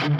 Hey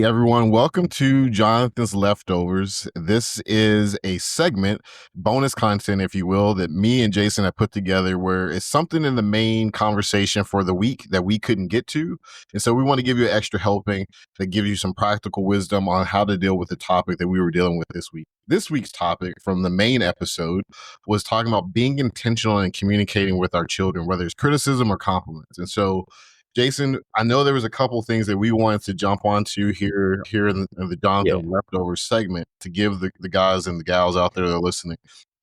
everyone, welcome to Jonathan's Leftovers. This is a segment, bonus content, if you will, that me and Jason have put together where it's something in the main conversation for the week that we couldn't get to. And so we want to give you an extra helping to give you some practical wisdom on how to deal with the topic that we were dealing with this week. This week's topic from the main episode was talking about being intentional and communicating with our children, whether it's criticism or compliments. And so Jason, I know there was a couple things that we wanted to jump onto here in the Jonathan Leftovers segment to give the guys and the gals out there that are listening.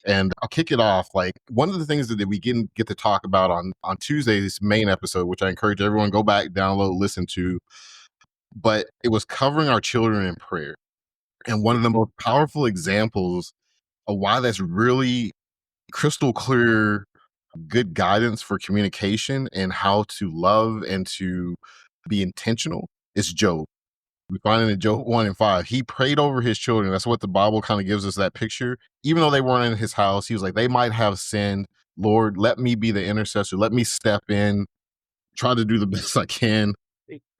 And I'll kick it off. Like, one of the things that we get to talk about on Tuesday's main episode, which I encourage everyone go back, download, listen to, but it was covering our children in prayer. And one of the most powerful examples of why that's really crystal clear good guidance for communication and how to love and to be intentional is Job. We find it in Job 1:5. He prayed over his children. That's what the Bible kind of gives us that picture. Even though they weren't in his house, he was like, they might have sinned. Lord, let me be the intercessor. Let me step in, try to do the best I can.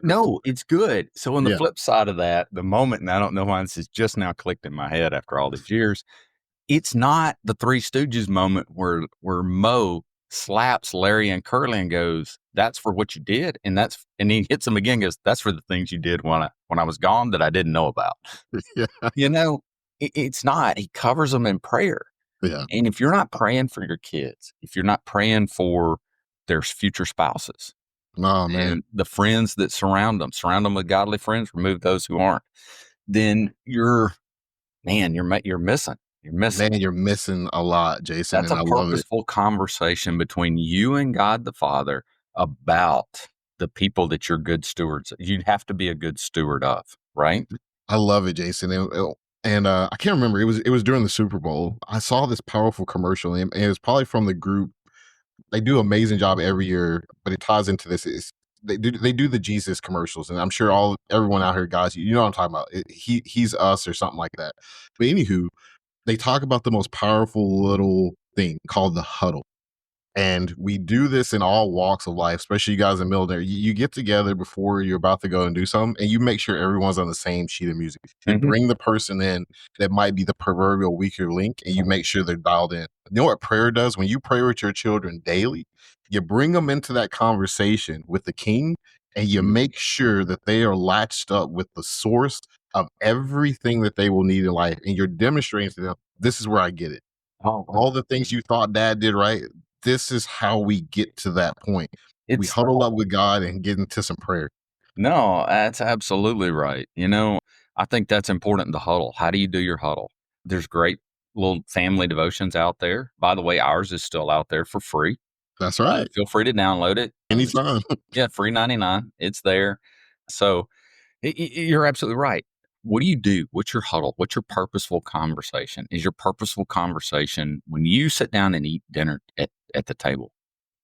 No, it's good. So on the flip side of that, the moment, and I don't know why this is just now clicked in my head after all these years, it's not the Three Stooges moment where Mo slaps Larry and Curly and goes, "That's for what you did," and he hits him again, and goes, "That's for the things you did when I was gone that I didn't know about." Yeah. You know, it's not. He covers them in prayer. Yeah. And if you're not praying for your kids, if you're not praying for their future spouses, oh man, and the friends that surround them with godly friends, remove those who aren't, then you're missing. Man, you're missing a lot, Jason. That's and a I love it. purposeful conversation between you and God the Father about the people that you're good stewards. You have to be a good steward of, right? I love it, Jason. And I can't remember. It was during the Super Bowl. I saw this powerful commercial, and it was probably from the group. They do an amazing job every year, but it ties into this. They do the Jesus commercials, and I'm sure everyone out here, guys, you know what I'm talking about. He's us or something like that. But anywho, they talk about the most powerful little thing called the huddle. And we do this in all walks of life, especially you guys in the military. You get together before you're about to go and do something, and you make sure everyone's on the same sheet of music. You bring the person in that might be the proverbial weaker link, and you make sure they're dialed in. You know what prayer does? When you pray with your children daily, you bring them into that conversation with the king, and you make sure that they are latched up with the source of everything that they will need in life. And you're demonstrating to them, this is where I get it. All the things you thought dad did right, this is how we get to that point. We huddle up with God and get into some prayer. No, that's absolutely right. I think that's important in the huddle. How do you do your huddle? There's great little family devotions out there. By the way, ours is still out there for free. That's right. Feel free to download it. Anytime. Yeah, free 99. It's there. So you're absolutely right. What do you do? What's your huddle? What's your purposeful conversation? Is your purposeful conversation when you sit down and eat dinner at the table?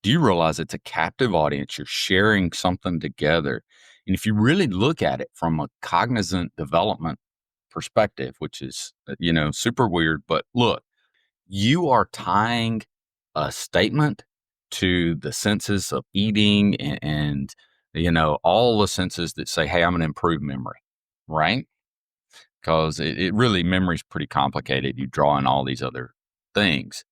Do you realize it's a captive audience? You're sharing something together. And if you really look at it from a cognizant development perspective, which is, super weird, but look, you are tying a statement to the senses of eating and all the senses that say, hey, I'm going to improve memory, right? Because it really, memory is pretty complicated. You draw in all these other things,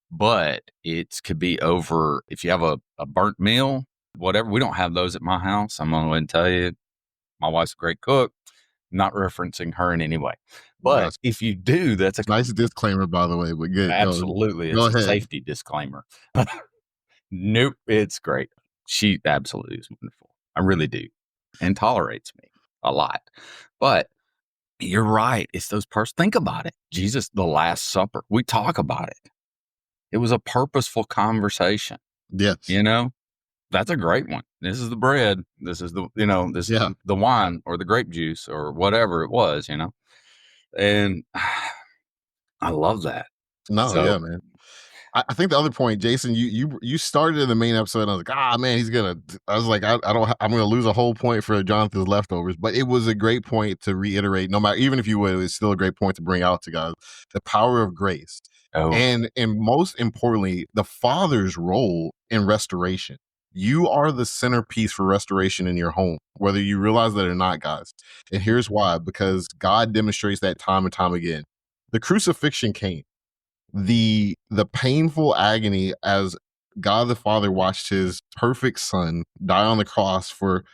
but it could be over, if you have a burnt meal, whatever. We don't have those at my house. I'm going to go ahead and tell you, my wife's a great cook, not referencing her in any way. But if you do, that's a nice disclaimer, by the way, but good. Absolutely. It's a safety disclaimer. Nope. It's great. She absolutely is wonderful. I really do. And tolerates me a lot. But you're right. It's those think about it. Jesus, the Last Supper, we talk about it. It was a purposeful conversation. Yes. That's a great one. This is the bread. This is the the wine or the grape juice or whatever it was, And I love that. No, yeah, man. I think the other point, Jason, you started in the main episode, and I was like, ah, man, he's gonna. I was like, I don't. I'm gonna lose a whole point for Jonathan's leftovers, but it was a great point to reiterate. No matter, even if you would, it's still a great point to bring out to guys the power of grace, Oh, and most importantly, the Father's role in restoration. You are the centerpiece for restoration in your home, whether you realize that or not, guys. And here's why: because God demonstrates that time and time again. The crucifixion came the painful agony as God the Father watched his perfect son die on the cross for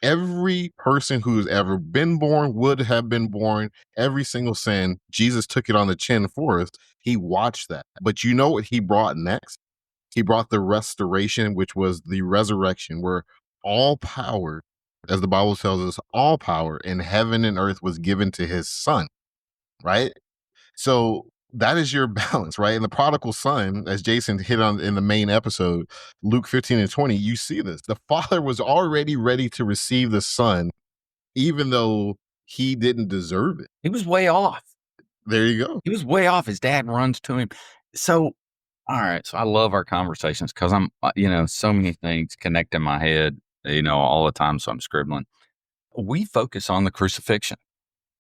every person who's ever been born, would have been born, every single sin. Jesus took it on the chin for us. He watched that. But you know what he brought next? He brought the restoration, which was the resurrection, where all power, as the Bible tells us, all power in heaven and earth was given to his son, right? So that is your balance, right? And the prodigal son, as Jason hit on in the main episode, Luke 15 and 20, you see this. The father was already ready to receive the son, even though he didn't deserve it. he was way off. There you go. He was way off. His dad runs to him. So, all right. So I love our conversations because I'm, so many things connect in my head, all the time. So I'm scribbling. We focus on the crucifixion.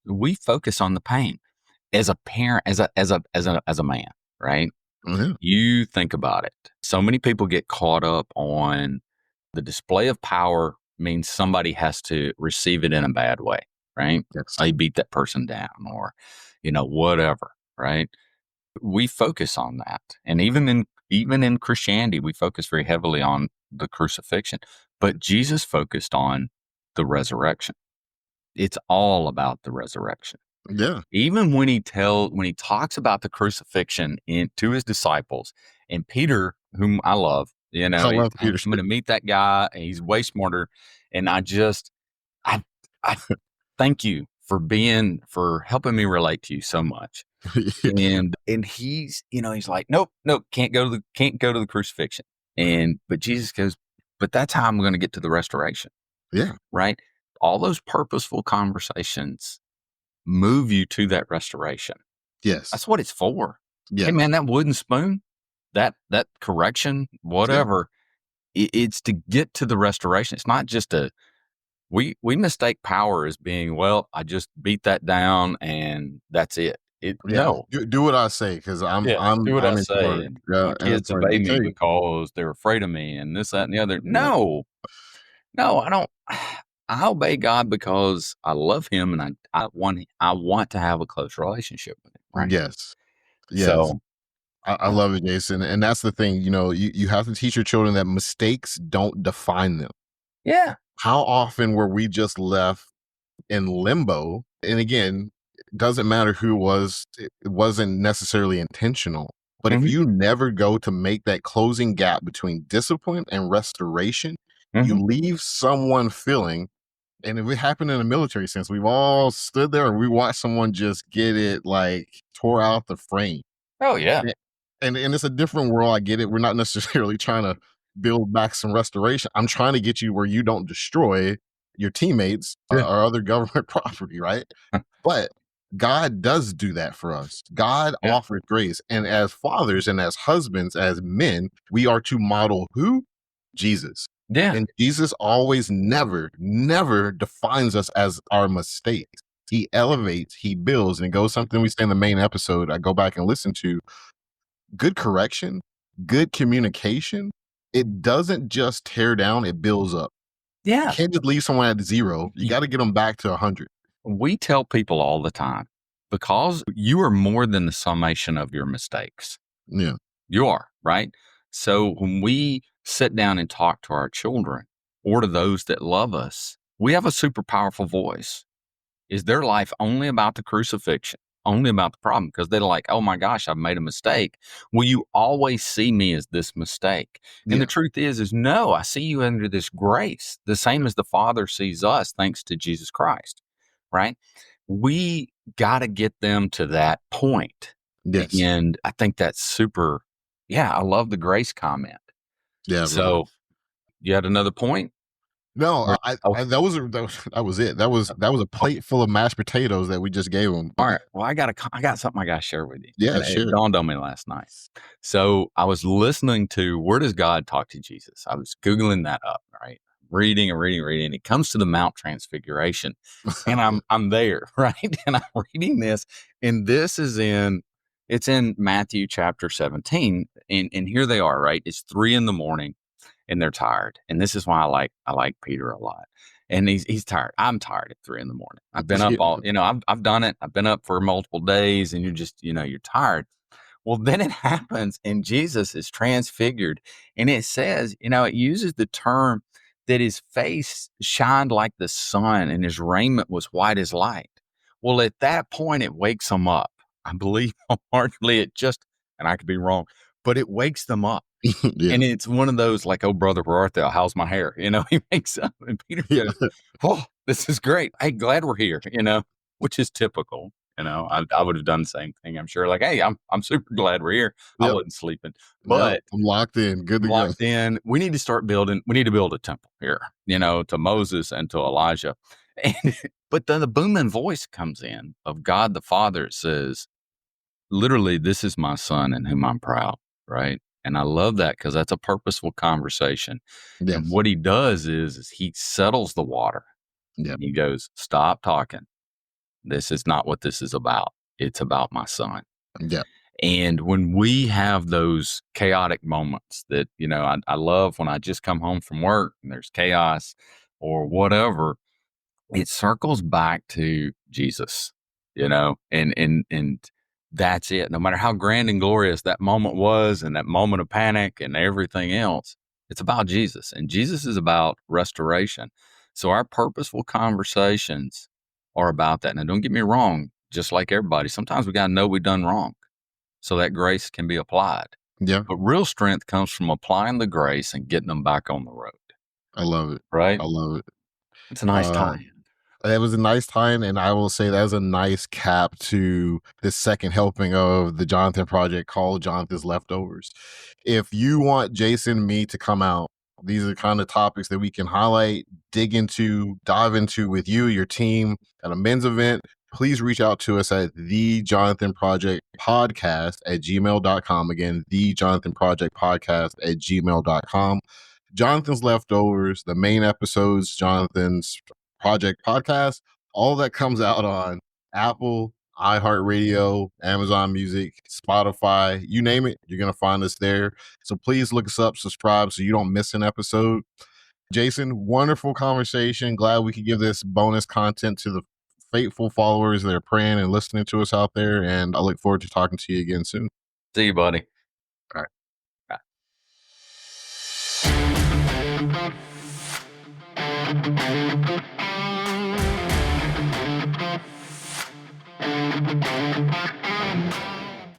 We focus on the pain as a parent, as a man, right? Yeah. You think about it. So many people get caught up on the display of power means somebody has to receive it in a bad way, right? Yes. They beat that person down or, whatever, right? We focus on that. And even in Christianity, we focus very heavily on the crucifixion. But Jesus focused on the resurrection. It's all about the resurrection. Yeah. Even when he talks about the crucifixion to his disciples, and Peter, whom I love, I love I'm Peter. going to meet that guy. And he's way smarter. And I, I thank you for helping me relate to you so much. And he's like, nope, can't go to the crucifixion. But Jesus goes, but that's how I'm going to get to the restoration, Yeah. right? All those purposeful conversations move you to that restoration. Yes. That's what it's for. Yeah. Hey man, that wooden spoon, that correction, whatever, it's to get to the restoration. It's not just we mistake power as being, well, I just beat that down and that's it. Yeah. No. Do what I say, because I'm Yeah, I'm do what I I'm in say, charge. and Yeah. my And it's kids like, obey me okay. because they're afraid of me and this, that, and the other. Yeah. No, I don't. I obey God because I love him and I want to have a close relationship with him, right? Yes. Yes. So, I love it, Jason. And that's the thing, you have to teach your children that mistakes don't define them. yeah. How often were we just left in limbo? And again, it doesn't matter who it was, it wasn't necessarily intentional. But if Mhm, you never go to make that closing gap between discipline and restoration, you mhm. leave someone feeling, and if it happened in a military sense, we've all stood there and we watched someone just get it like tore out the frame. Oh, yeah. A and it's a different world, I get it. We're not necessarily trying to build back some restoration. I'm trying to get you where you don't destroy your teammates Yeah. or other government property, right? But God does do that for us. God Yeah. offers grace. And as fathers and as husbands, as men, we are to model who? Jesus. Yeah. And Jesus always never defines us as our mistakes. He elevates, he builds, and it goes something we say in the main episode. I go back and listen to good correction, good communication. It doesn't just tear down, it builds up. You Yeah. can't just leave someone at zero. You Y got to get them back to 100. We tell people all the time, because you are more than the summation of your mistakes. Yeah. You are, right? So when we sit down and talk to our children or to those that love us, we have a super powerful voice. Is their life only about the crucifixion, only about the problem? Because they're like, oh my gosh, I've made a mistake. Will you always see me as this mistake? And the Yeah. truth is no, I see you under this grace, the same as the Father sees us, thanks to Jesus Christ, right? We got to get them to that point. Yes. And I think that's super. Yeah, I love the grace comment. Yeah, brother. So you had another point? No, Or oh, that was it. That was a plate full of mashed potatoes that we just gave him. all But right. Well, I got something I gotta share with you, yeah, and it sure. dawned on me last night. So, I was listening to Where Does God Talk to Jesus? I was Googling that up, right? Reading and reading and reading. It comes to the Mount Transfiguration, and I'm there, right? And I'm reading this, and this is it's in Matthew chapter 17, and here they are, right? It's 3 in the morning, and they're tired. And this is why I like Peter a lot. And he's tired. I'm tired at 3 in the morning. I've been up Yeah. all, I've done it. I've been up for multiple days, and you're just, you're tired. Well, then it happens, and Jesus is transfigured. And it says, it uses the term that his face shined like the sun and his raiment was white as light. Well, at that point, it wakes them up. I believe wholeheartedly and I could be wrong, but it wakes them up. Yeah. And it's one of those like, "Oh, brother, where art thou? How's my hair?" He makes up and Peter Yeah. goes, "Oh, this is great. Hey, glad we're here," which is typical. I would have done the same thing, I'm sure. Like, "Hey, I'm super glad we're here. I Yep. wasn't sleeping." Yeah. But I'm locked in. Good to go. locked in, we need to build a temple here, to Moses and to Elijah. And but then the booming voice comes in of God the Father. It says, literally, "This is my son in whom I'm proud," right? And I love that because that's a purposeful conversation. And Yes. what he does is he settles the water Yep. and he goes, "Stop talking. This is not what this is about. It's about my son." Yep. And when we have those chaotic moments that, I love when I just come home from work and there's chaos or whatever, it circles back to Jesus, and that's it. No matter how grand and glorious that moment was and that moment of panic and everything else, it's about Jesus, and Jesus is about restoration. So our purposeful conversations are about that. Now, don't get me wrong, just like everybody, sometimes we got to know we've done wrong so that grace can be applied. Yeah. But real strength comes from applying the grace and getting them back on the road, I love it. right? I love it. It's a nice Uh, tie. It was a nice time, and I will say that was a nice cap to this second helping of the Jonathan Project called Jonathan's Leftovers. If you want Jason and me to come out, these are the kind of topics that we can highlight, dive into with you, your team at a men's event. Please reach out to us at the Jonathan Project Podcast at gmail.com. Again, the Jonathan Project Podcast at gmail.com. Jonathan's Leftovers, the main episodes, Jonathan's Project Podcast, all that comes out on Apple, iHeartRadio, Amazon Music, Spotify, you name it, you're going to find us there. So please look us up, subscribe so you don't miss an episode. Jason, wonderful conversation. Glad we could give this bonus content to the faithful followers that are praying and listening to us out there. And I look forward to talking to you again soon. See you, buddy. All right. Bye.